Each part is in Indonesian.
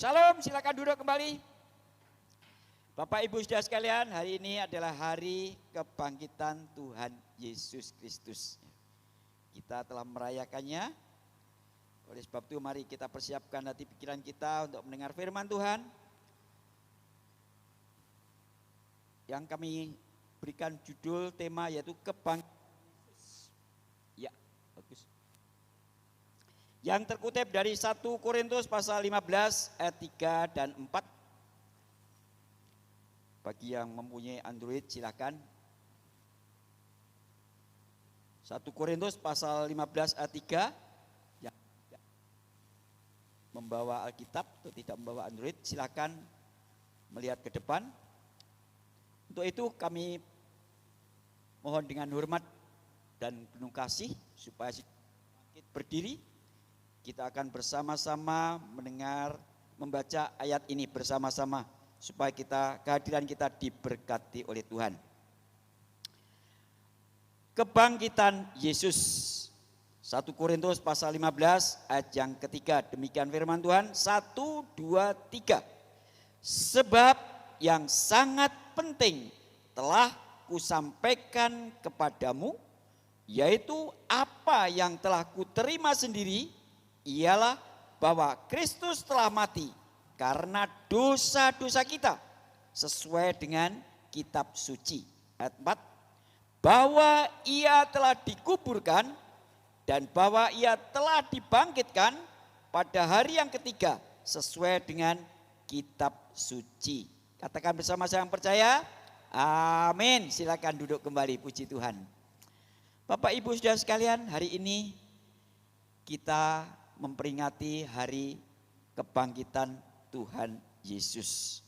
Shalom, silakan duduk kembali. Bapak Ibu Saudara sekalian, hari ini adalah hari kebangkitan Tuhan Yesus Kristus. Kita telah merayakannya. Oleh sebab itu mari kita persiapkan hati pikiran kita untuk mendengar firman Tuhan. Yang kami berikan judul tema yaitu kebangkitan Yesus. Ya, bagus. Yang terkutip dari 1 Korintus pasal 15 ayat 3 dan 4. Bagi yang mempunyai Android silakan. 1 Korintus pasal 15 ayat 3. Yang membawa Alkitab atau tidak membawa Android silakan melihat ke depan. Untuk itu kami mohon dengan hormat dan penuh kasih supaya kita berdiri. Kita akan bersama-sama mendengar, membaca ayat ini bersama-sama supaya kehadiran kita diberkati oleh Tuhan. Kebangkitan Yesus. 1 Korintus pasal 15 ayat yang ketiga. Demikian firman Tuhan. 1, 2, 3. Sebab yang sangat penting telah kusampaikan kepadamu, yaitu apa yang telah kuterima sendiri, ialah bahwa Kristus telah mati karena dosa-dosa kita sesuai dengan kitab suci. Ayat 4, bahwa ia telah dikuburkan dan bahwa ia telah dibangkitkan pada hari yang ketiga sesuai dengan kitab suci. Katakan bersama saya yang percaya, amin. Silakan duduk kembali, puji Tuhan. Bapak Ibu Saudara sekalian, hari ini kita memperingati hari kebangkitan Tuhan Yesus.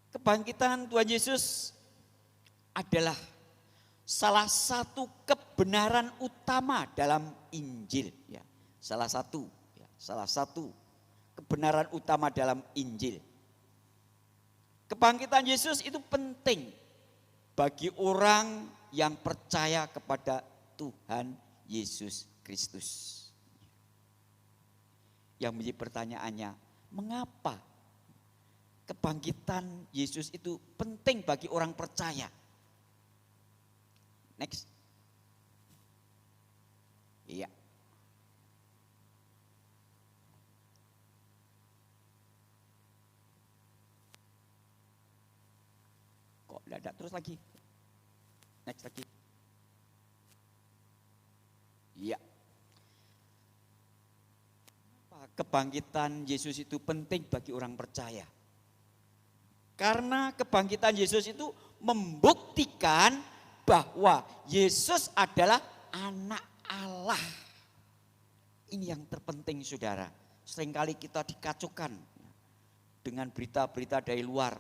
Kebangkitan Tuhan Yesus adalah salah satu kebenaran utama dalam Injil. Ya, salah satu kebenaran utama dalam Injil. Kebangkitan Yesus itu penting bagi orang yang percaya kepada Tuhan Yesus Kristus. Yang menjadi pertanyaannya, mengapa kebangkitan Yesus itu penting bagi orang percaya? Next. Iya. Kok tidak terus lagi? Next lagi. Iya. Kebangkitan Yesus itu penting bagi orang percaya. Karena kebangkitan Yesus itu membuktikan bahwa Yesus adalah anak Allah. Ini yang terpenting saudara. Seringkali kita dikacaukan dengan berita-berita dari luar.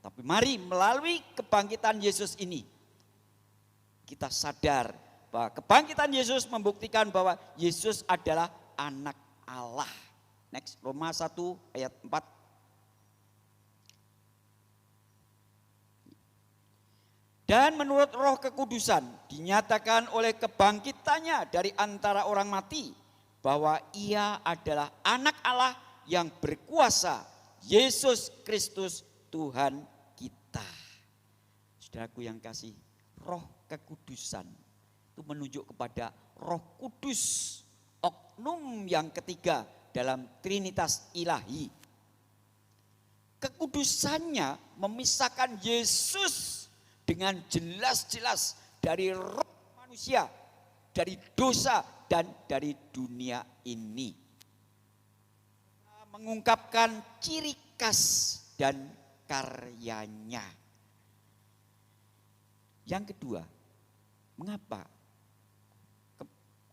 Tapi mari melalui kebangkitan Yesus ini kita sadar bahwa kebangkitan Yesus membuktikan bahwa Yesus adalah anak Allah. Next, Roma 1 ayat 4. Dan menurut Roh Kekudusan dinyatakan oleh kebangkitannya dari antara orang mati bahwa ia adalah anak Allah yang berkuasa, Yesus Kristus Tuhan kita. Saudaraku yang kasih, Roh Kekudusan itu menunjuk kepada Roh Kudus, oknum yang ketiga dalam Trinitas Ilahi. Kekudusannya memisahkan Yesus dengan jelas-jelas dari roh manusia, dari dosa dan dari dunia ini. Mengungkapkan ciri khas dan karyanya. Yang kedua, mengapa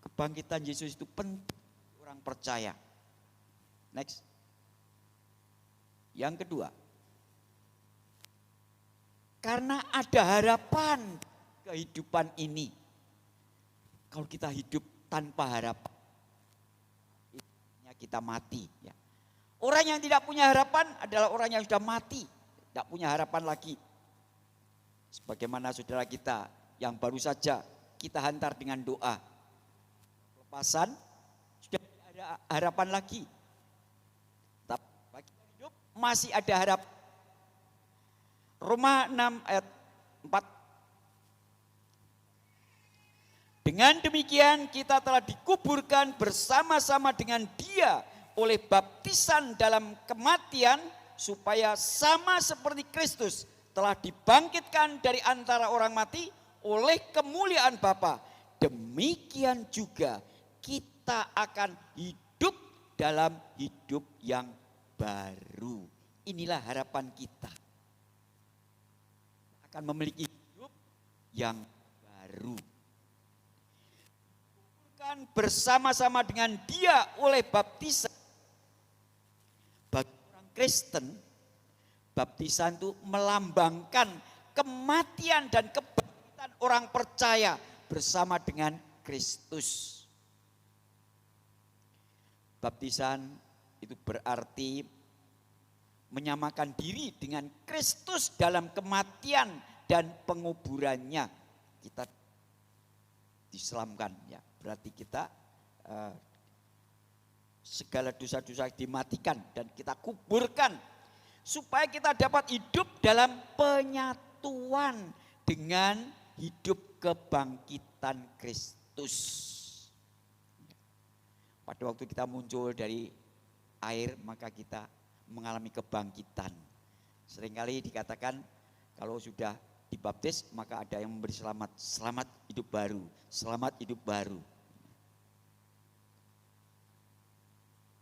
kebangkitan Yesus itu penting orang percaya? Next. Yang kedua, karena ada harapan kehidupan ini. Kalau kita hidup tanpa harapan, kita mati. Ya. Orang yang tidak punya harapan adalah orang yang sudah mati, tidak punya harapan lagi. Sebagaimana saudara kita yang baru saja kita hantar dengan doa. Lepasan, sudah tidak ada harapan lagi. masih ada harap. Roma 6 ayat 4. Dengan demikian kita telah dikuburkan bersama-sama dengan Dia oleh baptisan dalam kematian, supaya sama seperti Kristus telah dibangkitkan dari antara orang mati oleh kemuliaan Bapa, demikian juga kita akan hidup dalam hidup yang baru. Inilah harapan kita, akan memiliki hidup yang baru. Bersama-sama dengan Dia oleh baptisan. Bagi orang Kristen, baptisan itu melambangkan kematian dan kebangkitan orang percaya bersama dengan Kristus. Baptisan itu berarti menyamakan diri dengan Kristus dalam kematian dan penguburannya. Kita diselamkan, ya. Berarti kita segala dosa-dosa dimatikan dan kita kuburkan, supaya kita dapat hidup dalam penyatuan dengan hidup kebangkitan Kristus. Pada waktu kita muncul dari air, maka kita mengalami kebangkitan. Seringkali dikatakan kalau sudah dibaptis maka ada yang memberi selamat, selamat hidup baru, selamat hidup baru.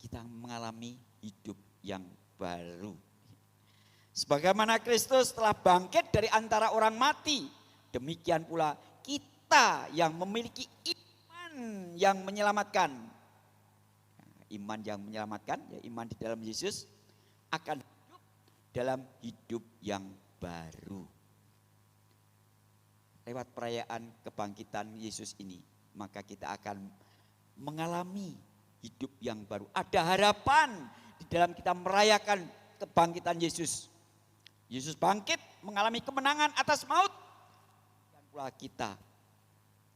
Kita mengalami hidup yang baru. Sebagaimana Kristus telah bangkit dari antara orang mati, demikian pula kita yang memiliki iman yang menyelamatkan. Iman yang menyelamatkan, ya, iman di dalam Yesus, akan hidup dalam hidup yang baru. Lewat perayaan kebangkitan Yesus ini, maka kita akan mengalami hidup yang baru. Ada harapan di dalam kita merayakan kebangkitan Yesus. Yesus bangkit, mengalami kemenangan atas maut. Dan pula kita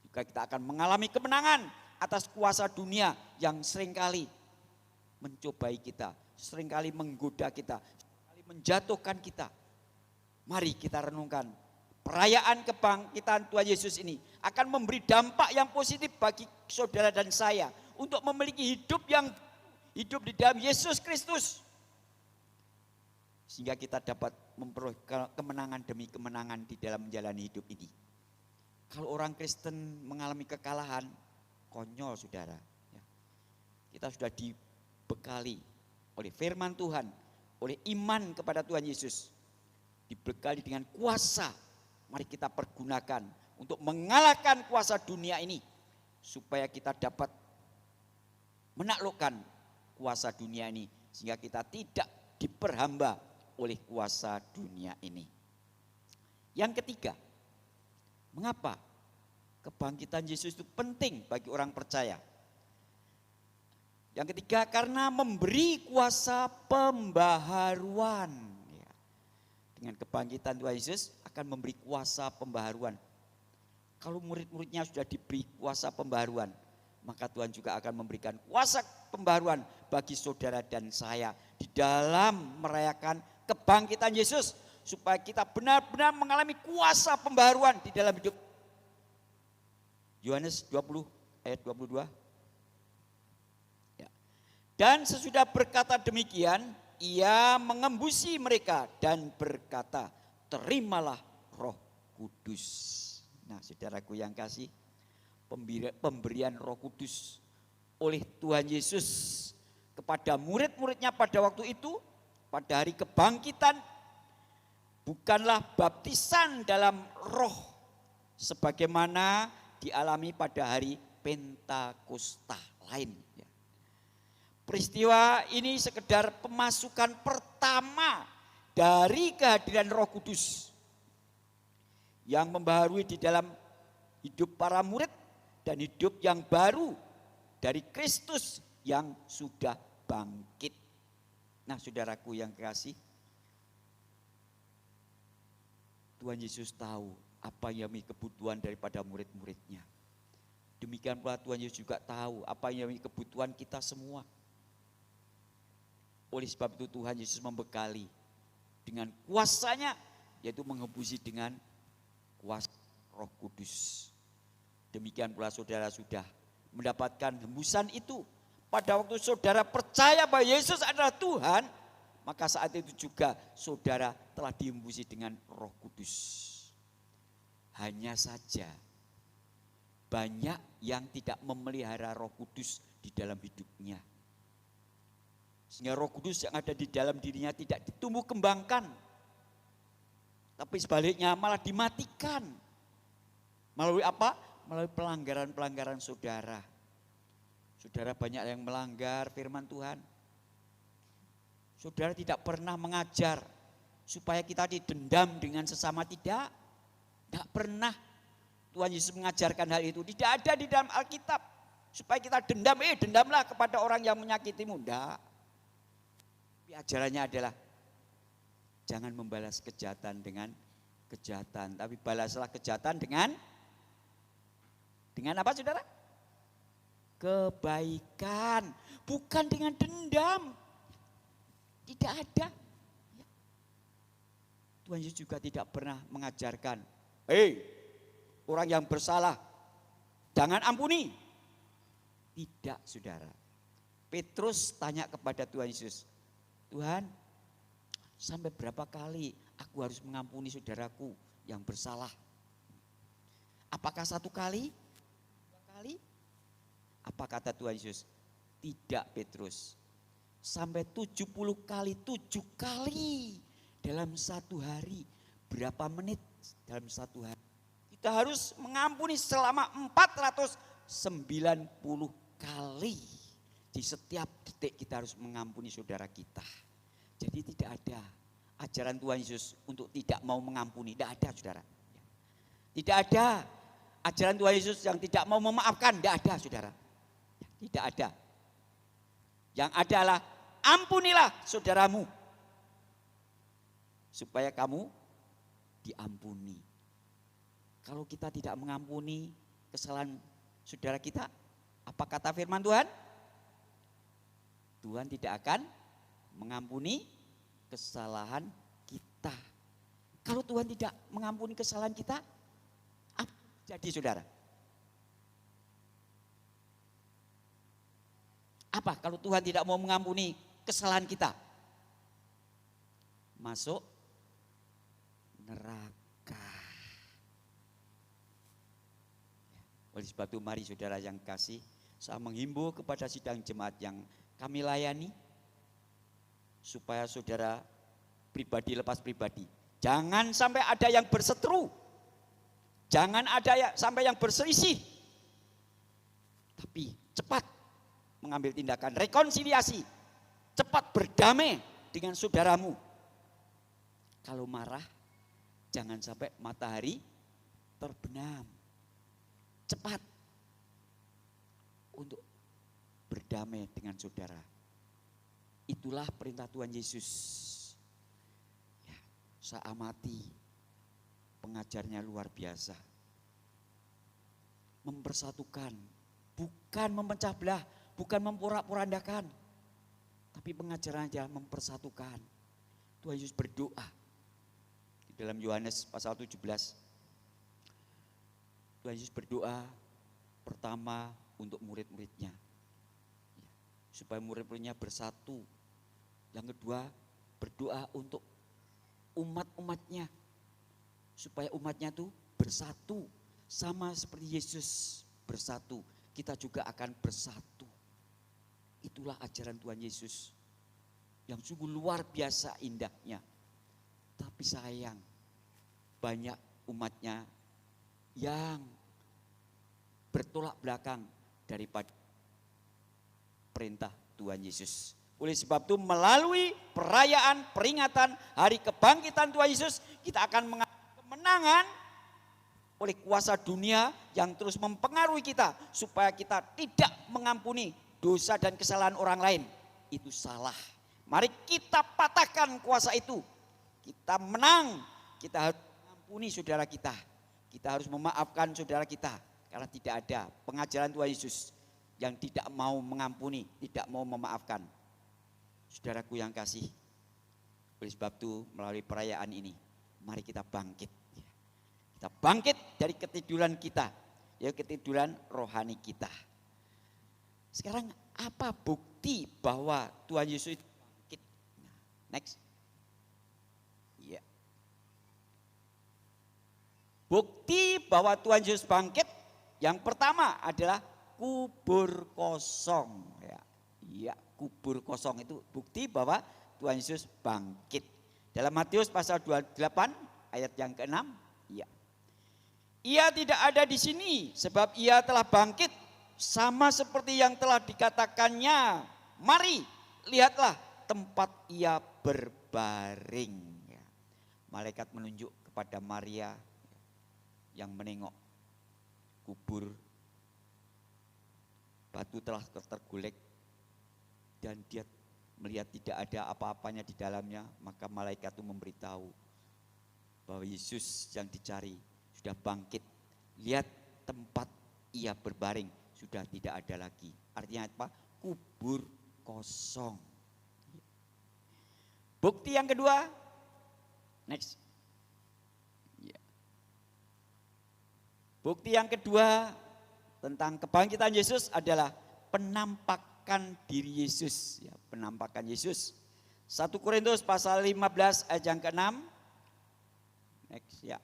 juga kita akan mengalami kemenangan atas kuasa dunia yang seringkali mencobai kita, seringkali menggoda kita, seringkali menjatuhkan kita. Mari kita renungkan, perayaan kebangkitan Tuhan Yesus ini akan memberi dampak yang positif bagi saudara dan saya untuk memiliki hidup di dalam Yesus Kristus, sehingga kita dapat memperoleh kemenangan demi kemenangan di dalam menjalani hidup ini. Kalau orang Kristen mengalami kekalahan, konyol saudara. Kita sudah dibekali oleh firman Tuhan, oleh iman kepada Tuhan Yesus, dibekali dengan kuasa. Mari kita pergunakan untuk mengalahkan kuasa dunia ini, supaya kita dapat menaklukkan kuasa dunia ini, sehingga kita tidak diperhamba oleh kuasa dunia ini. Yang ketiga, mengapa kebangkitan Yesus itu penting bagi orang percaya? Yang ketiga, karena memberi kuasa pembaharuan. Dengan kebangkitan Tuhan Yesus akan memberi kuasa pembaharuan. Kalau murid-muridnya sudah diberi kuasa pembaharuan, maka Tuhan juga akan memberikan kuasa pembaharuan bagi saudara dan saya di dalam merayakan kebangkitan Yesus, supaya kita benar-benar mengalami kuasa pembaharuan di dalam hidup. Yohanes 20 ayat 22. Ya. Dan sesudah berkata demikian, ia mengembusi mereka dan berkata, terimalah Roh Kudus. Nah, saudaraku yang kasih, pemberian Roh Kudus oleh Tuhan Yesus kepada murid-muridnya pada waktu itu, pada hari kebangkitan, bukanlah baptisan dalam roh sebagaimana dialami pada hari Pentakosta lain. Peristiwa ini sekedar pemasukan pertama dari kehadiran Roh Kudus yang membaharui di dalam hidup para murid dan hidup yang baru dari Kristus yang sudah bangkit. Nah, saudaraku yang kasih, Tuhan Yesus tahu apa yang menjadi kebutuhan daripada murid-muridnya. Demikian pula Tuhan Yesus juga tahu apa yang menjadi kebutuhan kita semua. Oleh sebab itu Tuhan Yesus membekali dengan kuasanya, yaitu mengembusi dengan kuasa Roh Kudus. Demikian pula saudara sudah mendapatkan hembusan itu. Pada waktu saudara percaya bahwa Yesus adalah Tuhan, maka saat itu juga saudara telah dihembusi dengan Roh Kudus. Hanya saja banyak yang tidak memelihara Roh Kudus di dalam hidupnya. Sehingga Roh Kudus yang ada di dalam dirinya tidak ditumbuh kembangkan. Tapi sebaliknya malah dimatikan. Melalui apa? Melalui pelanggaran-pelanggaran saudara. Saudara banyak yang melanggar firman Tuhan. Saudara tidak pernah mengajar supaya kita didendam dengan sesama, tidak. Tidak pernah Tuhan Yesus mengajarkan hal itu. Tidak ada di dalam Alkitab. Supaya kita dendamlah kepada orang yang menyakitimu. Tidak. Tapi ajarannya adalah jangan membalas kejahatan dengan kejahatan. Tapi balaslah kejahatan dengan apa saudara? Kebaikan. Bukan dengan dendam. Tidak ada. Tuhan Yesus juga tidak pernah mengajarkan, orang yang bersalah jangan ampuni. Tidak saudara. Petrus tanya kepada Tuhan Yesus, Tuhan, sampai berapa kali aku harus mengampuni saudaraku yang bersalah? Apakah 1 kali? 2 kali? Apa kata Tuhan Yesus? Tidak Petrus. Sampai 70 kali, 7 kali dalam 1 hari. Berapa menit dalam 1 hari? Kita harus mengampuni selama 490 kali. Di setiap detik kita harus mengampuni saudara kita. Jadi tidak ada ajaran Tuhan Yesus untuk tidak mau mengampuni. Tidak ada saudara. Tidak ada ajaran Tuhan Yesus yang tidak mau memaafkan. Tidak ada saudara. Tidak ada. Yang adalah ampunilah saudaramu. Supaya kamu diampuni. Kalau kita tidak mengampuni kesalahan saudara kita, apa kata firman Tuhan? Tuhan tidak akan mengampuni kesalahan kita. Kalau Tuhan tidak mengampuni kesalahan kita, apa jadi saudara? Apa kalau Tuhan tidak mau mengampuni kesalahan kita? Masuk neraka. Oleh sebab itu mari saudara yang kasih, saya menghimbau kepada sidang jemaat yang kami layani, supaya saudara pribadi lepas pribadi. Jangan sampai ada yang berseteru. Jangan ada sampai yang berselisih. Tapi cepat mengambil tindakan rekonsiliasi. Cepat berdamai dengan saudaramu. Kalau marah, jangan sampai matahari terbenam. Cepat untuk berdamai dengan saudara. Itulah perintah Tuhan Yesus. Ya, saya amati pengajarnya luar biasa. Mempersatukan, bukan memecah belah, bukan memporak-porandakan. Tapi pengajarannya mempersatukan. Tuhan Yesus berdoa. Di dalam Yohanes pasal 17. Tuhan Yesus berdoa pertama untuk murid-muridnya. Supaya murid-muridnya bersatu. Yang kedua, berdoa untuk umat-umatnya. Supaya umatnya itu bersatu. Sama seperti Yesus bersatu, kita juga akan bersatu. Itulah ajaran Tuhan Yesus. Yang sungguh luar biasa indahnya. Tapi sayang, banyak umatnya yang bertolak belakang daripada perintah Tuhan Yesus. Oleh sebab itu melalui perayaan peringatan hari kebangkitan Tuhan Yesus, kita akan mengalami kemenangan oleh kuasa dunia yang terus mempengaruhi kita supaya kita tidak mengampuni dosa dan kesalahan orang lain. Itu salah. Mari kita patahkan kuasa itu. Kita menang. Kita harus mengampuni saudara kita. Kita harus memaafkan saudara kita. Karena tidak ada pengajaran Tuhan Yesus yang tidak mau mengampuni, tidak mau memaafkan. Saudaraku yang kasih, oleh sebab itu melalui perayaan ini, mari kita bangkit. Kita bangkit dari ketiduran kita, ya ketiduran rohani kita. Sekarang apa bukti bahwa Tuhan Yesus itu bangkit? Next. Ya. Bukti bahwa Tuhan Yesus bangkit yang pertama adalah kubur kosong. Ya, kubur kosong itu bukti bahwa Tuhan Yesus bangkit. Dalam Matius pasal 28 ayat yang ke-6, ya. Ia tidak ada di sini sebab ia telah bangkit sama seperti yang telah dikatakannya. Mari lihatlah tempat ia berbaring. Ya. Malaikat menunjuk kepada Maria yang menengok kubur. Batu telah tergolek dan dia melihat tidak ada apa-apanya di dalamnya. Maka malaikat itu memberitahu bahwa Yesus yang dicari sudah bangkit. Lihat tempat ia berbaring sudah tidak ada lagi. Artinya apa? Kubur kosong. Bukti yang kedua, next. Bukti yang kedua tentang kebangkitan Yesus adalah penampakan diri Yesus. Ya, penampakan Yesus. 1 Korintus pasal 15 ayat yang ke-6. Next, ya.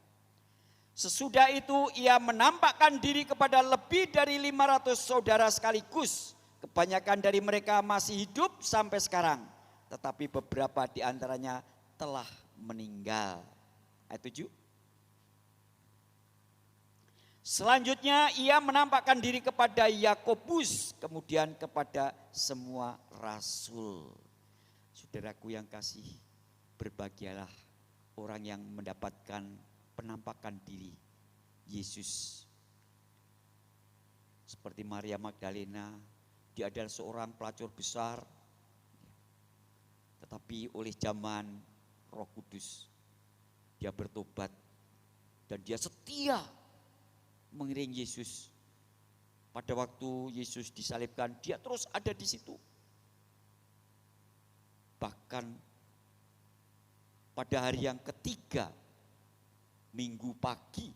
Sesudah itu ia menampakkan diri kepada lebih dari 500 saudara sekaligus. Kebanyakan dari mereka masih hidup sampai sekarang. Tetapi beberapa di antaranya telah meninggal. Ayat 7. Selanjutnya ia menampakkan diri kepada Yakobus, kemudian kepada semua rasul. Saudaraku yang kasih, berbahagialah orang yang mendapatkan penampakan diri Yesus. Seperti Maria Magdalena, dia adalah seorang pelacur besar. Tetapi oleh zaman Roh Kudus, dia bertobat dan dia setia mengiring Yesus. Pada waktu Yesus disalibkan, dia terus ada di situ. Bahkan pada hari yang ketiga, Minggu pagi,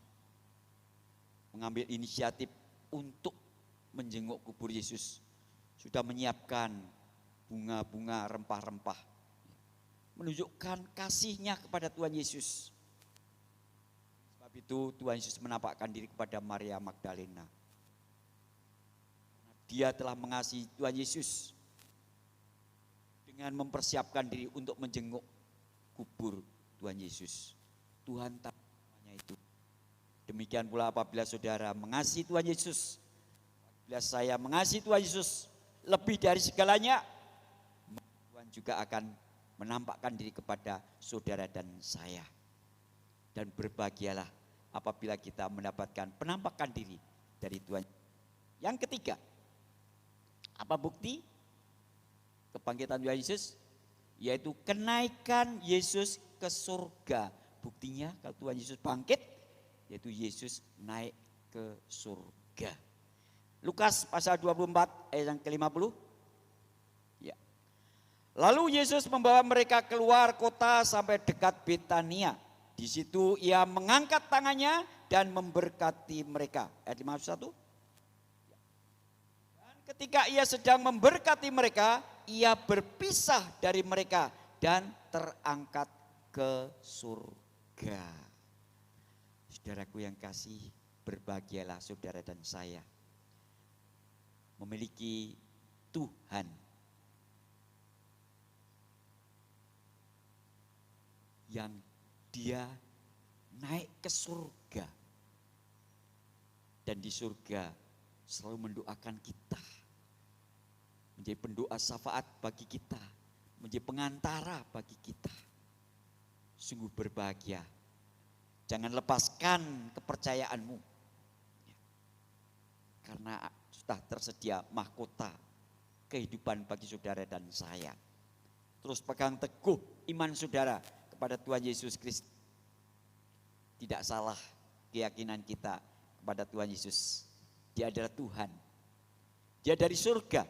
mengambil inisiatif untuk menjenguk kubur Yesus. Sudah menyiapkan bunga-bunga rempah-rempah. Menunjukkan kasihnya kepada Tuhan Yesus. Sebab itu Tuhan Yesus menampakkan diri kepada Maria Magdalena. Dia telah mengasihi Tuhan Yesus dengan mempersiapkan diri untuk menjenguk kubur Tuhan Yesus. Tuhan tahu semuanya itu. Demikian pula apabila saudara mengasihi Tuhan Yesus, apabila saya mengasihi Tuhan Yesus lebih dari segalanya, Tuhan juga akan menampakkan diri kepada saudara dan saya. Dan berbahagialah apabila kita mendapatkan penampakan diri dari Tuhan. Yang ketiga, apa bukti kebangkitan Tuhan Yesus? Yaitu kenaikan Yesus ke surga. Buktinya kalau Tuhan Yesus bangkit, yaitu Yesus naik ke surga. Lukas pasal 24 ayat yang ke-50. Ya. Lalu Yesus membawa mereka keluar kota sampai dekat Betania. Di situ ia mengangkat tangannya dan memberkati mereka. Ayat 51. Dan ketika ia sedang memberkati mereka, ia berpisah dari mereka dan terangkat ke surga. Saudaraku yang kasih, berbahagialah saudara dan saya memiliki Tuhan yang dia naik ke surga. Dan di surga selalu mendoakan kita. Menjadi pendoa syafaat bagi kita. Menjadi pengantara bagi kita. Sungguh berbahagia. Jangan lepaskan kepercayaanmu. Karena sudah tersedia mahkota kehidupan bagi saudara dan saya. Terus pegang teguh iman saudara kepada Tuhan Yesus Kristus. Tidak salah keyakinan kita kepada Tuhan Yesus. Dia adalah Tuhan. Dia dari surga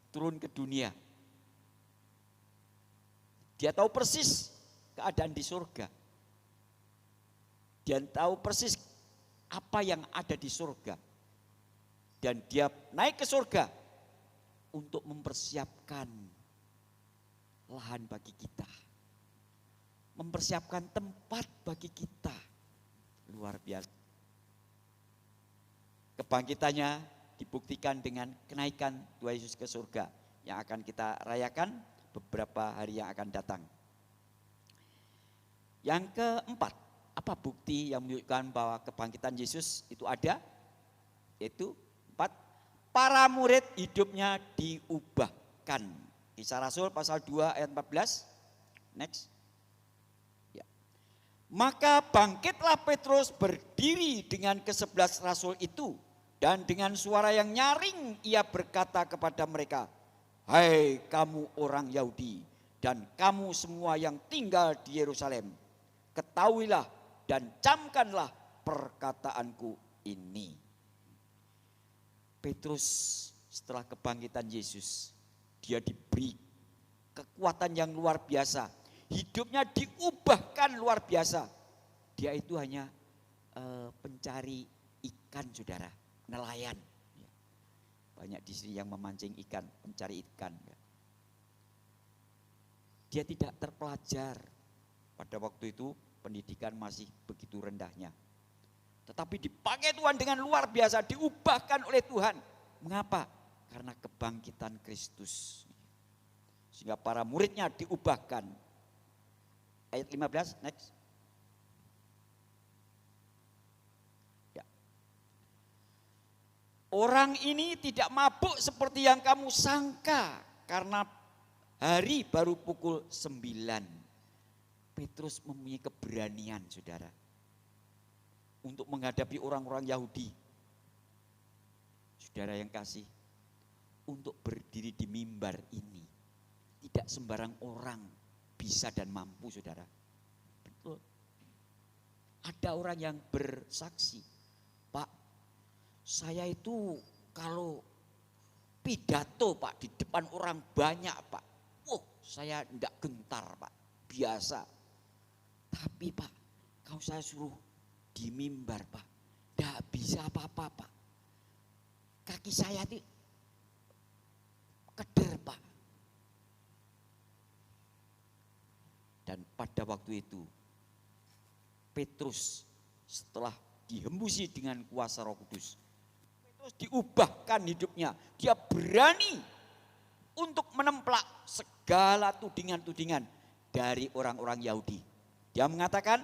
turun ke dunia Dia tahu persis keadaan di surga. Dia tahu persis apa yang ada di surga. Dan dia naik ke surga untuk mempersiapkan lahan bagi kita. Mempersiapkan tempat bagi kita. Luar biasa. Kebangkitannya dibuktikan dengan kenaikan Tuhan Yesus ke surga yang akan kita rayakan beberapa hari yang akan datang. Yang keempat, apa bukti yang menunjukkan bahwa kebangkitan Yesus itu ada? Yaitu 4, para murid hidupnya diubahkan. Kisah Rasul pasal 2 ayat 14. Next. Ya. Maka bangkitlah Petrus berdiri dengan ke-11 rasul itu. Dan dengan suara yang nyaring ia berkata kepada mereka, hai kamu orang Yahudi dan kamu semua yang tinggal di Yerusalem, ketahuilah dan camkanlah perkataanku ini. Petrus setelah kebangkitan Yesus, dia diberi kekuatan yang luar biasa. Hidupnya diubahkan luar biasa. Dia itu hanya pencari ikan, saudara, nelayan. Banyak di sini yang memancing ikan, mencari ikan. Dia tidak terpelajar. Pada waktu itu pendidikan masih begitu rendahnya. Tetapi dipakai Tuhan dengan luar biasa, diubahkan oleh Tuhan. Mengapa? Karena kebangkitan Kristus. Sehingga para muridnya diubahkan. Ayat 15, next. Ya. Orang ini tidak mabuk seperti yang kamu sangka, karena hari baru pukul 9. Petrus mempunyai keberanian, saudara, untuk menghadapi orang-orang Yahudi. Saudara yang kasih, untuk berdiri di mimbar ini tidak sembarang orang bisa dan mampu, saudara. Betul. Ada orang yang bersaksi, Pak, saya itu kalau pidato, Pak, di depan orang banyak, Pak, saya enggak gentar, Pak, biasa. Tapi Pak, kalau saya suruh di mimbar, Pak, enggak bisa apa-apa, Pak. Kaki saya itu keder, Pak. Dan pada waktu itu Petrus setelah dihembusi dengan kuasa Roh Kudus, Petrus diubahkan hidupnya. Dia berani untuk menemplak segala tudingan-tudingan dari orang-orang Yahudi. Dia mengatakan,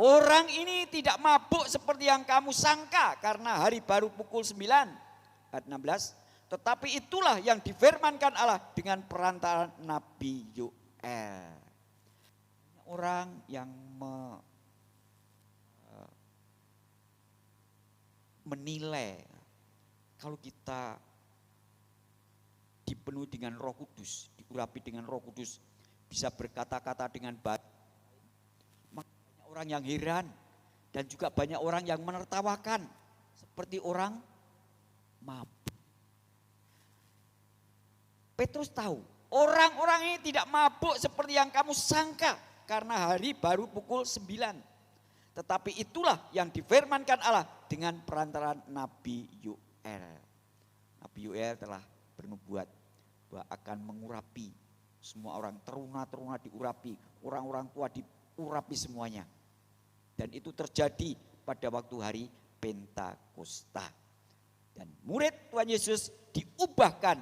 orang ini tidak mabuk seperti yang kamu sangka karena hari baru pukul 9. Ayat 16. Tetapi itulah yang difirmankan Allah dengan perantaraan Nabi Yoel. Orang yang menilai kalau kita dipenuhi dengan Roh Kudus, diurapi dengan Roh Kudus, bisa berkata-kata dengan baik. Maka banyak orang yang heran dan juga banyak orang yang menertawakan seperti orang mabuk. Petrus tahu orang-orang ini tidak mabuk seperti yang kamu sangka karena hari baru pukul 9. Tetapi itulah yang difirmankan Allah dengan perantaraan Nabi Yoel. Nabi Yoel telah bernubuat bahwa akan mengurapi semua orang, teruna-teruna diurapi, orang-orang tua diurapi semuanya. Dan itu terjadi pada waktu hari Pentakosta. Dan murid Tuhan Yesus diubahkan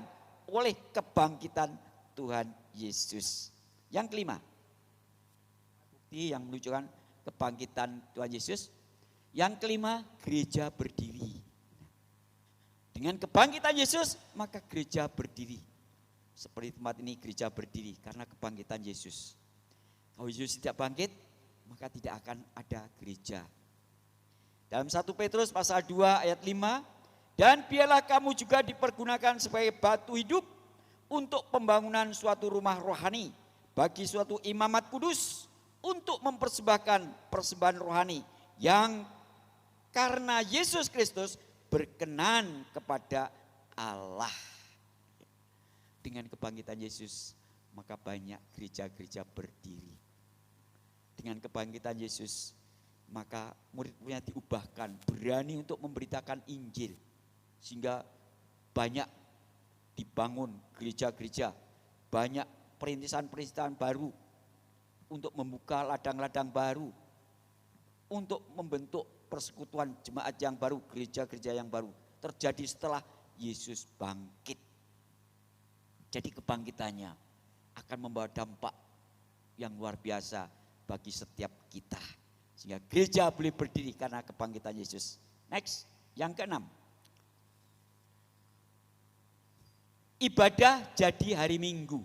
oleh kebangkitan Tuhan Yesus. Yang kelima, bukti yang menunjukkan kebangkitan Tuhan Yesus. Yang kelima, gereja berdiri. Dengan kebangkitan Yesus, maka gereja berdiri. Seperti tempat ini gereja berdiri karena kebangkitan Yesus. Kalau Yesus tidak bangkit, maka tidak akan ada gereja. Dalam 1 Petrus pasal 2 ayat 5, dan biarlah kamu juga dipergunakan sebagai batu hidup untuk pembangunan suatu rumah rohani, bagi suatu imamat kudus, untuk mempersembahkan persembahan rohani yang karena Yesus Kristus berkenan kepada Allah. Dengan kebangkitan Yesus, maka banyak gereja-gereja berdiri. Dengan kebangkitan Yesus, maka murid-muridnya diubahkan, berani untuk memberitakan Injil. Sehingga banyak dibangun gereja-gereja, banyak perintisan-perintisan baru untuk membuka ladang-ladang baru, untuk membentuk persekutuan jemaat yang baru, gereja-gereja yang baru. Terjadi setelah Yesus bangkit. Jadi kebangkitannya akan membawa dampak yang luar biasa bagi setiap kita. Sehingga gereja boleh berdiri karena kebangkitan Yesus. Next, yang keenam. Ibadah jadi hari Minggu.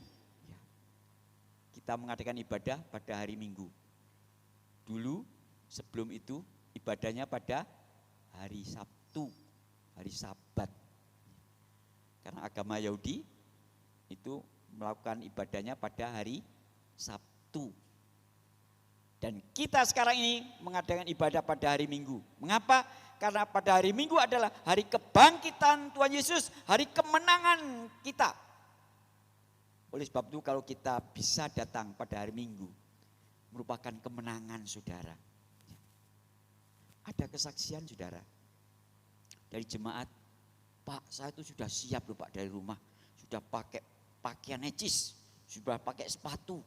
Kita mengadakan ibadah pada hari Minggu. Dulu sebelum itu ibadahnya pada hari Sabtu, hari Sabat. Karena agama Yahudi itu melakukan ibadahnya pada hari Sabtu. Dan kita sekarang ini mengadakan ibadah pada hari Minggu. Mengapa? Karena pada hari Minggu adalah hari kebangkitan Tuhan Yesus, hari kemenangan kita. Oleh sebab itu kalau kita bisa datang pada hari Minggu, merupakan kemenangan saudara. Ada kesaksian saudara dari jemaat, Pak saya itu sudah siap loh Pak dari rumah, sudah pakai pakaian necis, sudah pakai sepatu,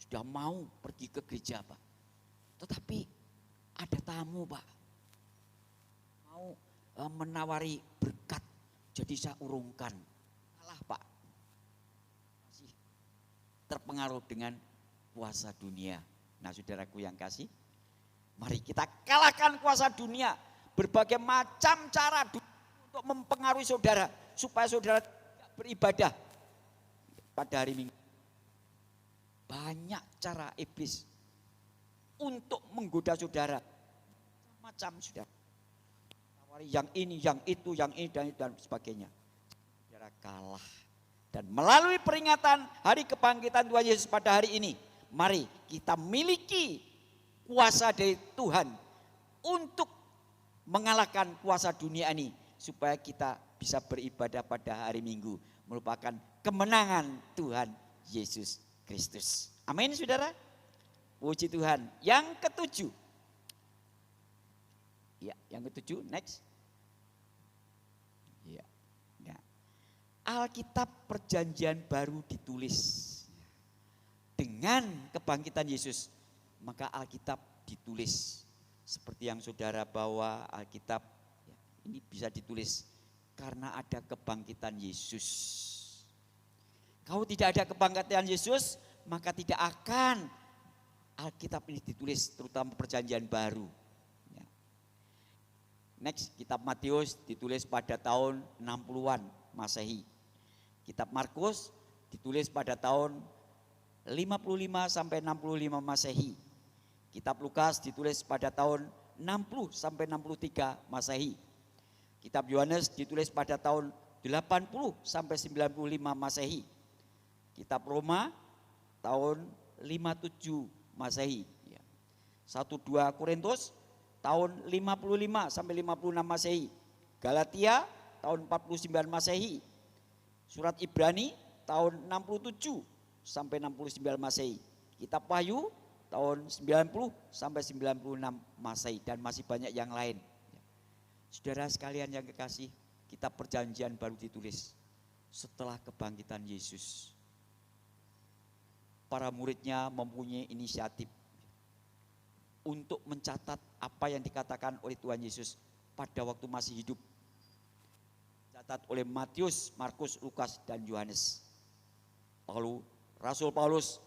sudah mau pergi ke gereja Pak. Tetapi ada tamu Pak, mau menawari berkat, jadi saya urungkan. Kalah Pak, masih terpengaruh dengan kuasa dunia. Nah saudaraku yang kasih, mari kita kalahkan kuasa dunia. Berbagai macam cara untuk mempengaruhi saudara, supaya saudara tidak beribadah pada hari Minggu. Banyak cara iblis untuk menggoda saudara. Macam saudara. Yang ini, yang itu, dan sebagainya. Saudara kalah. Dan melalui peringatan hari kebangkitan Tuhan Yesus pada hari ini, mari kita miliki kuasa dari Tuhan untuk mengalahkan kuasa dunia ini. Supaya kita bisa beribadah pada hari Minggu. Merupakan kemenangan Tuhan Yesus Kristus. Amin saudara. Puji Tuhan. Yang ketujuh. Ya, yang ketujuh, next. Ya. Ya. Alkitab Perjanjian Baru ditulis dengan kebangkitan Yesus. Maka Alkitab ditulis seperti yang saudara bawa Alkitab. Ya, ini bisa ditulis karena ada kebangkitan Yesus. Kalau tidak ada kebangkitan Yesus, maka tidak akan Alkitab ini ditulis, terutama Perjanjian Baru. Ya. Next, kitab Matius ditulis pada tahun 60-an Masehi. Kitab Markus ditulis pada tahun 55 sampai 65 Masehi. Kitab Lukas ditulis pada tahun 60 sampai 63 Masehi. Kitab Yohanes ditulis pada tahun 80 sampai 95 Masehi. Kitab Roma tahun 57 Masehi. 1-2 Korintus tahun 55 sampai 56 Masehi. Galatia tahun 49 Masehi. Surat Ibrani tahun 67 sampai 69 Masehi. Kitab Wahyu tahun 90 sampai 96 Masehi dan masih banyak yang lain. Saudara sekalian yang kekasih, kitab Perjanjian Baru ditulis setelah kebangkitan Yesus. Para muridnya mempunyai inisiatif untuk mencatat apa yang dikatakan oleh Tuhan Yesus pada waktu masih hidup. Dicatat oleh Matius, Markus, Lukas, dan Yohanes. Lalu Rasul Paulus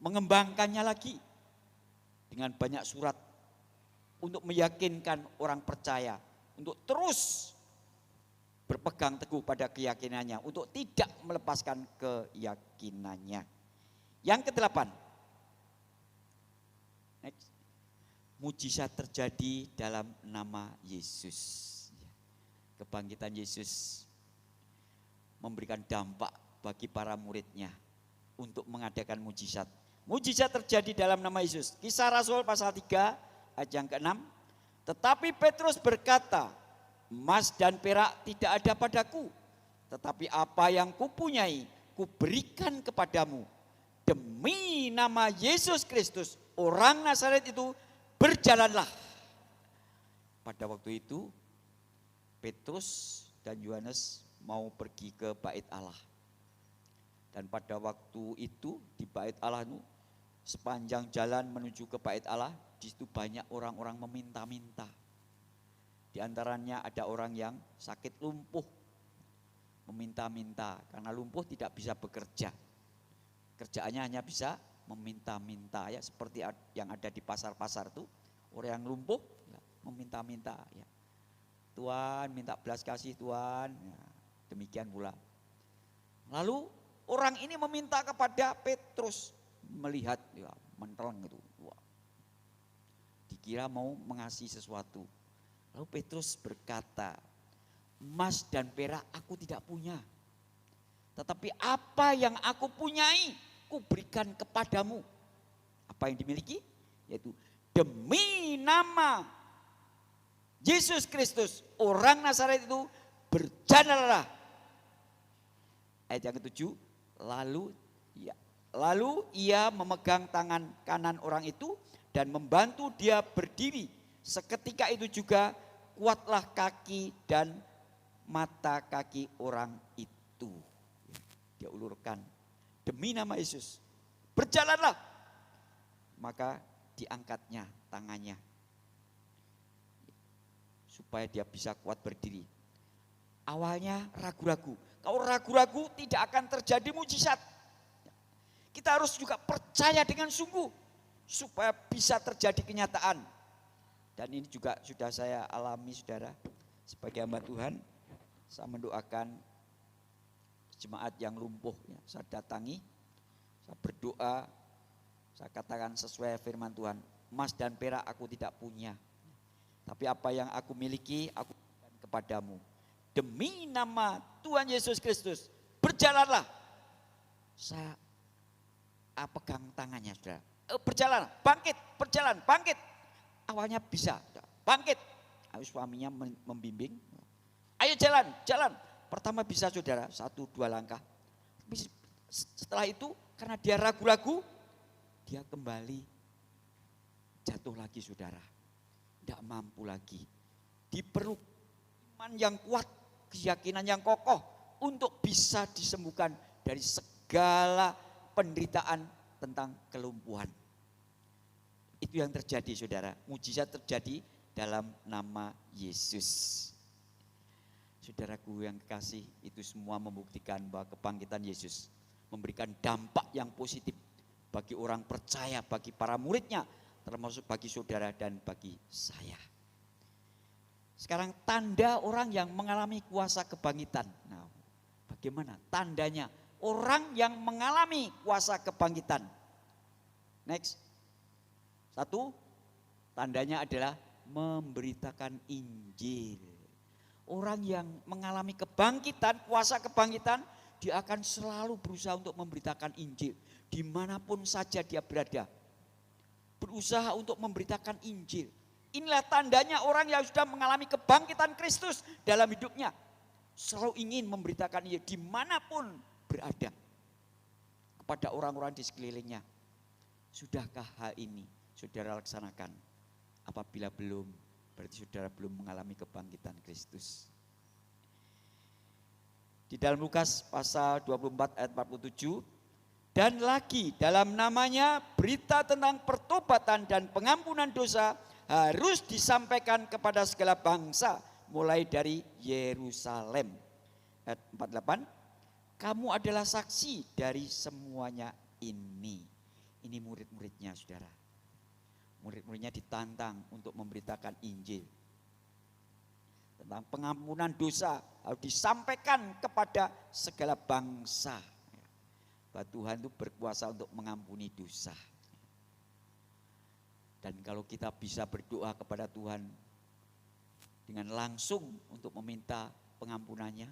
mengembangkannya lagi dengan banyak surat untuk meyakinkan orang percaya untuk terus berpegang teguh pada keyakinannya, untuk tidak melepaskan keyakinannya. Yang ke-8, next. Mujizat terjadi dalam nama Yesus. Kebangkitan Yesus memberikan dampak bagi para muridnya untuk mengadakan mujizat. Mujizat terjadi dalam nama Yesus. Kisah Rasul pasal 3 ayat yang ke-6. Tetapi Petrus berkata, emas dan perak tidak ada padaku, tetapi apa yang kupunyai kuberikan kepadamu. Demi nama Yesus Kristus, orang Nazaret itu, berjalanlah. Pada waktu itu Petrus dan Yohanes mau pergi ke bait Allah. Dan pada waktu itu di bait Allah itu, sepanjang jalan menuju ke bait Allah, di situ banyak orang-orang meminta-minta. Di antaranya ada orang yang sakit lumpuh, meminta-minta karena lumpuh tidak bisa bekerja. Kerjaannya hanya bisa meminta-minta, ya seperti yang ada di pasar-pasar tuh, orang yang lumpuh ya, meminta-minta ya. Tuhan minta belas kasih Tuhan, ya, demikian pula. Lalu orang ini meminta kepada Petrus, melihat ya, menteleng gitu. Wah, dikira mau mengasihi sesuatu. Lalu Petrus berkata, emas dan perak aku tidak punya, tetapi apa yang aku punyai, kuberikan kepadamu. Apa yang dimiliki? Yaitu demi nama Yesus Kristus, orang Nazaret itu, berjalanlah. Ayat yang ke-7, lalu ia memegang tangan kanan orang itu dan membantu dia berdiri. Seketika itu juga kuatlah kaki dan mata kaki orang itu. Dia ulurkan, demi nama Yesus, berjalanlah. Maka diangkatnya tangannya supaya dia bisa kuat berdiri. Awalnya ragu-ragu. Kalau ragu-ragu tidak akan terjadi mujizat. Kita harus juga percaya dengan sungguh supaya bisa terjadi kenyataan. Dan ini juga sudah saya alami, saudara. Sebagai hamba Tuhan, saya mendoakan jemaat yang lumpuh. Ya. Saya datangi, saya berdoa, saya katakan sesuai firman Tuhan, emas dan perak aku tidak punya, tapi apa yang aku miliki aku berikan kepadamu. Demi nama Tuhan Yesus Kristus, berjalanlah. Saya pegang tangannya, saudara. Berjalan, bangkit, berjalan, bangkit. Awalnya bisa, bangkit. Ayo suaminya membimbing. Ayo jalan, jalan. Pertama bisa, saudara, 1-2 langkah. Setelah itu karena dia ragu-ragu, dia kembali jatuh lagi, saudara. Tidak mampu lagi. Diperlukan iman yang kuat, keyakinan yang kokoh untuk bisa disembuhkan dari segala penderitaan tentang kelumpuhan. Itu yang terjadi, saudara. Mujizat terjadi dalam nama Yesus. Saudaraku yang kekasih, itu semua membuktikan bahwa kebangkitan Yesus memberikan dampak yang positif bagi orang percaya, bagi para muridnya, termasuk bagi saudara dan bagi saya. Sekarang tanda orang yang mengalami kuasa kebangkitan. Nah, bagaimana tandanya orang yang mengalami kuasa kebangkitan? Next. 1, tandanya adalah memberitakan Injil. Orang yang mengalami kebangkitan, kuasa kebangkitan, dia akan selalu berusaha untuk memberitakan Injil. Dimanapun saja dia berada, berusaha untuk memberitakan Injil. Inilah tandanya orang yang sudah mengalami kebangkitan Kristus dalam hidupnya. Selalu ingin memberitakan Injil dimanapun berada kepada orang-orang di sekelilingnya. Sudahkah hal ini saudara laksanakan? Apabila belum, berarti saudara belum mengalami kebangkitan Kristus. Di dalam Lukas pasal 24 ayat 47, dan lagi dalam namanya berita tentang pertobatan dan pengampunan dosa harus disampaikan kepada segala bangsa mulai dari Yerusalem. Ayat 48, kamu adalah saksi dari semuanya ini. Ini murid-muridnya, saudara. Murid-muridnya ditantang untuk memberitakan Injil tentang pengampunan dosa, harus disampaikan kepada segala bangsa. Bahwa Tuhan itu berkuasa untuk mengampuni dosa. Dan kalau kita bisa berdoa kepada Tuhan dengan langsung untuk meminta pengampunannya,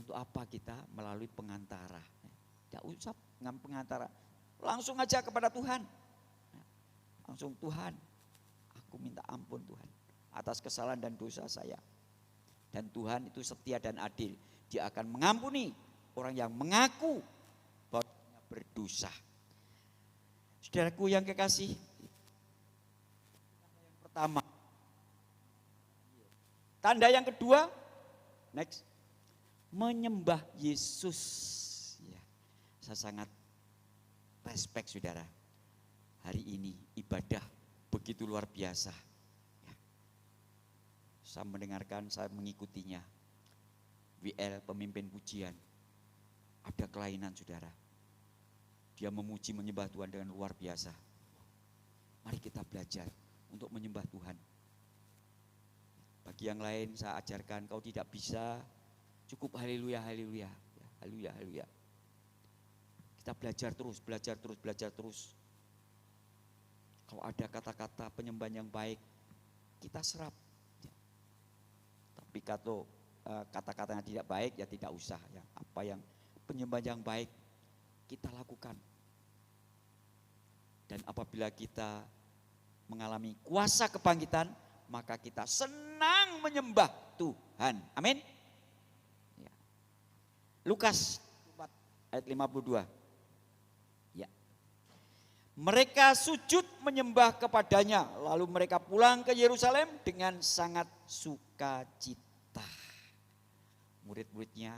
untuk apa kita melalui pengantara? Tidak usah dengan pengantara, langsung aja kepada Tuhan. Langsung, Tuhan, aku minta ampun Tuhan atas kesalahan dan dosa saya. Dan Tuhan itu setia dan adil. Dia akan mengampuni orang yang mengaku bahwa berdosa. Saudaraku yang kekasih, yang pertama. Tanda yang kedua, next, menyembah Yesus. Ya, saya sangat respect saudara. Hari ini ibadah begitu luar biasa. Ya. Saya mendengarkan, saya mengikutinya. WL pemimpin pujian. Ada kelainan saudara. Dia memuji menyembah Tuhan dengan luar biasa. Mari kita belajar untuk menyembah Tuhan. Bagi yang lain saya ajarkan, kau tidak bisa, cukup haleluya, haleluya. Haleluya, haleluya. Kita belajar terus, belajar terus, belajar terus. Kalau ada kata-kata penyembahan yang baik, kita serap. Tapi kalau kata-kata yang tidak baik, ya tidak usah. Ya. Apa yang penyembahan yang baik, kita lakukan. Dan apabila kita mengalami kuasa kebangkitan, maka kita senang menyembah Tuhan. Amin. Ya. Lukas 4 ayat 52. Ya. Mereka sujud menyembah kepadanya, lalu mereka pulang ke Yerusalem dengan sangat sukacita. Murid-muridnya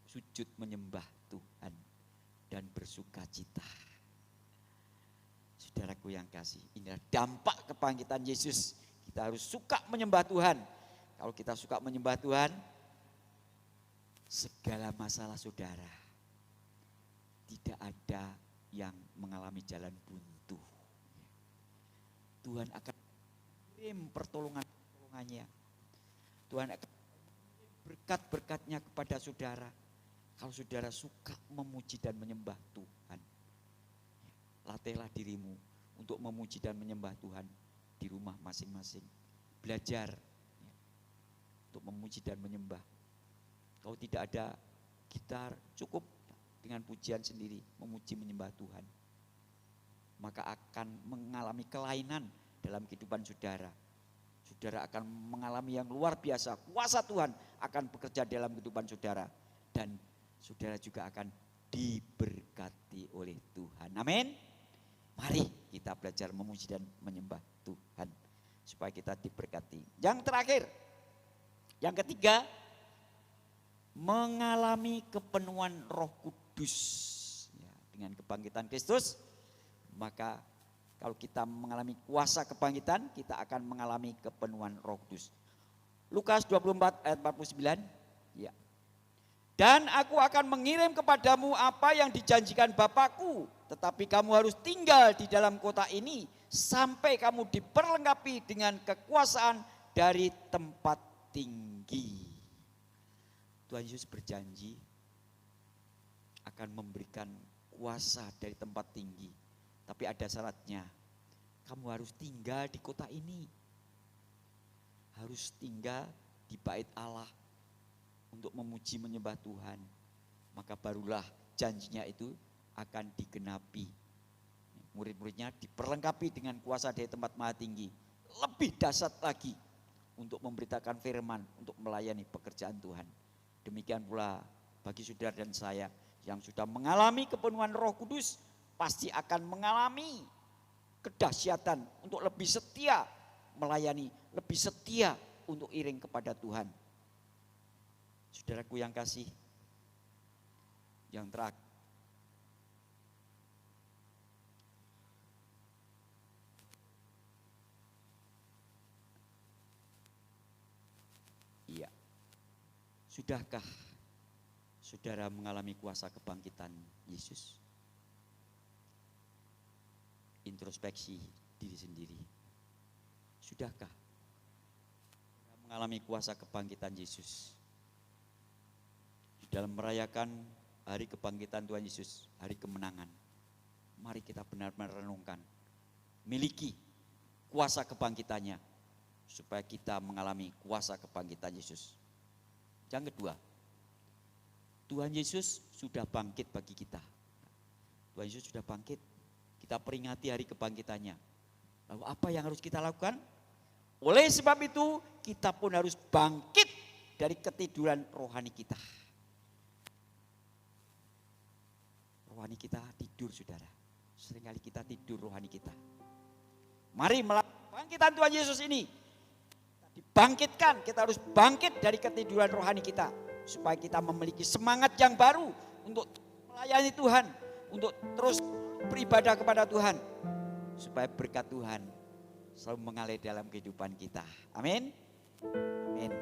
sujud menyembah Tuhan dan bersukacita. Saudaraku yang kasih, inilah dampak kebangkitan Yesus. Kita harus suka menyembah Tuhan. Kalau kita suka menyembah Tuhan, segala masalah saudara tidak ada yang mengalami jalan buntu. Tuhan akan kirim pertolongannya. Tuhan akan berkat-berkatnya kepada saudara. Kalau saudara suka memuji dan menyembah Tuhan, latihlah dirimu untuk memuji dan menyembah Tuhan di rumah masing-masing. Belajar untuk memuji dan menyembah. Kalau tidak ada gitar, cukup dengan pujian sendiri memuji menyembah Tuhan. Maka akan mengalami kelainan dalam kehidupan saudara. Saudara akan mengalami yang luar biasa. Kuasa Tuhan akan bekerja dalam kehidupan saudara. Dan saudara juga akan diberkati oleh Tuhan. Amin. Mari kita belajar memuji dan menyembah Tuhan. Supaya kita diberkati. Yang terakhir. Yang ketiga. Mengalami kepenuhan Roh Kudus. Ya, dengan kebangkitan Kristus. Maka kalau kita mengalami kuasa kebangkitan, kita akan mengalami kepenuhan Roh Kudus. Lukas 24 ayat 49. Ya. Dan aku akan mengirim kepadamu apa yang dijanjikan Bapakku. Tetapi kamu harus tinggal di dalam kota ini sampai kamu diperlengkapi dengan kekuasaan dari tempat tinggi. Tuhan Yesus berjanji akan memberikan kuasa dari tempat tinggi. Tapi ada syaratnya. Kamu harus tinggal di kota ini. Harus tinggal di bait Allah untuk memuji menyembah Tuhan. Maka barulah janjinya itu akan digenapi. Murid-muridnya diperlengkapi dengan kuasa dari tempat maha tinggi. Lebih dahsyat lagi untuk memberitakan firman, untuk melayani pekerjaan Tuhan. Demikian pula bagi saudara dan saya yang sudah mengalami kepenuhan Roh Kudus, pasti akan mengalami kedahsyatan untuk lebih setia melayani, lebih setia untuk iring kepada Tuhan. Saudaraku yang kasih, yang terakhir, iya, sudahkah saudara mengalami kuasa kebangkitan Yesus? Introspeksi diri sendiri. Sudahkah mengalami kuasa kebangkitan Yesus? Di dalam merayakan hari kebangkitan Tuhan Yesus, hari kemenangan, mari kita benar-benar renungkan, miliki kuasa kebangkitannya, supaya kita mengalami kuasa kebangkitan Yesus. Yang kedua, Tuhan Yesus sudah bangkit bagi kita. Tuhan Yesus sudah bangkit, kita peringati hari kebangkitannya. Lalu apa yang harus kita lakukan? Oleh sebab itu kita pun harus bangkit dari ketiduran rohani kita. rohani kita tidur saudara. Seringkali kita tidur rohani kita. Mari melakukan bangkitan Tuhan Yesus ini. Dibangkitkan, kita harus bangkit dari ketiduran rohani kita. Supaya kita memiliki semangat yang baru untuk melayani Tuhan. Untuk terus beribadah kepada Tuhan. Supaya berkat Tuhan selalu mengalir dalam kehidupan kita. Amin. Amin.